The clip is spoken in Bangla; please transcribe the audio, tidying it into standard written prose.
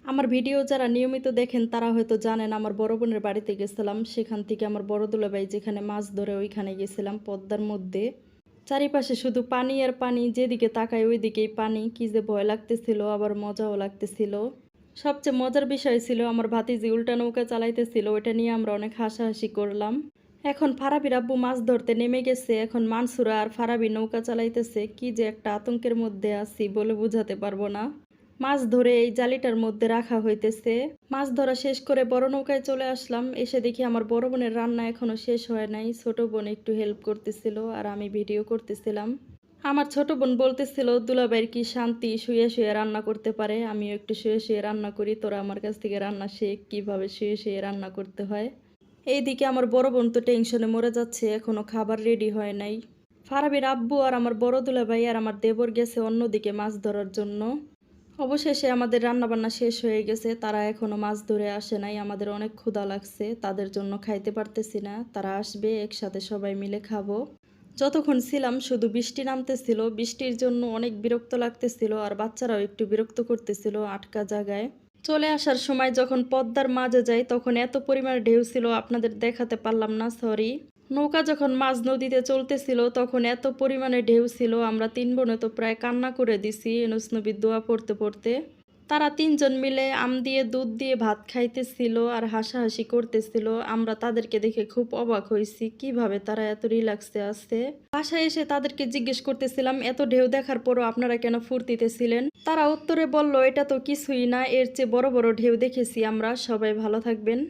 আমার ভিডিও যারা নিয়মিত দেখেন তারা হয়তো জানেন আমার বড় বোনের বাড়িতে গেছিলাম। সেখান থেকে আমার বড় দুলাভাই যেখানে মাছ ধরে ওইখানে গেছিলাম পদ্মার মধ্যে। চারিপাশে শুধু পানি আর পানি, যেদিকে তাকাই ওইদিকেই পানি। কি যে ভয় লাগতেছিল আবার মজাও লাগতেছিল। সবচেয়ে মজার বিষয় ছিল আমার ভাতিজি উল্টা নৌকা চালাইতেছিল, ওইটা নিয়ে আমরা অনেক হাসাহাসি করলাম। এখন ফারাবির আব্বু মাছ ধরতে নেমে গেছে, এখন মানসুরা আর ফারাবি নৌকা চালাইতেছে। কি যে একটা আতঙ্কের মধ্যে আছি বলে বোঝাতে পারবো না। মাছ ধরে এই জালিটার মধ্যে রাখা হইতেছে। মাছ ধরা শেষ করে বড় নৌকায় চলে আসলাম। এসে দেখি আমার বড় বোনের রান্না এখনো শেষ হয় নাই। ছোট বোন একটু হেল্প করতেছিল আর আমি ভিডিও করতেছিলাম। আমার ছোট বোন বলতেছিল দুলাভাইয়ের কি শান্তি, শুয়ে শুয়ে রান্না করতে পারে। আমিও একটু শুয়ে শুয়ে রান্না করি, তোরা আমার কাছ থেকে রান্না শেখ কিভাবে শুয়ে শুয়ে রান্না করতে হয়। এইদিকে আমার বড় বোন তো টেনশনে মরে যাচ্ছে, এখনো খাবার রেডি হয় নাই। ফারাবির আব্বু আর আমার বড় দুলাভাই আর আমার দেবর গেছে অন্যদিকে মাছ ধরার জন্য। অবশেষে আমাদের রান্নাবান্না শেষ হয়ে গেছে, তারা এখনো মাছ ধরে আসে নাই। আমাদের অনেক ক্ষুধা লাগছে, তাদের জন্য খাইতে পারতেছি না। তারা আসবে, একসাথে সবাই মিলে খাবো। যতক্ষণ ছিলাম শুধু বৃষ্টি নামতেছিল, বৃষ্টির জন্য অনেক বিরক্ত লাগতেছিল আর বাচ্চারাও একটু বিরক্ত করতেছিল আটকা জায়গায়। চলে আসার সময় যখন পদ্মার মাঝে যাই তখন এত পরিমাণ ঢেউ ছিল আপনাদের দেখাতে পারলাম না, সরি। নৌকা যখন মাঝ নদীতে চলতেছিল তখন এত পরিমাণে ঢেউ ছিল, আমরা তিন বোনে তো প্রায় কান্না করে দিছি ইউনূস নবীর দোয়া পড়তে পড়তে। তারা তিনজন মিলে আম দিয়ে দুধ দিয়ে ভাত খাইতেছিল আর হাসাহাসি করতেছিল। আমরা তাদেরকে দেখে খুব অবাক হয়েছি কিভাবে তারা এত রিল্যাক্সে আছে। বাসায় এসে তাদেরকে জিজ্ঞেস করতেছিলাম এত ঢেউ দেখার পরও আপনারা কেন ফুর্তিতে ছিলেন। তারা উত্তরে বলল এটা তো কিছুই না, এর চেয়ে বড় বড় ঢেউ দেখেছি আমরা। সবাই ভালো থাকবেন।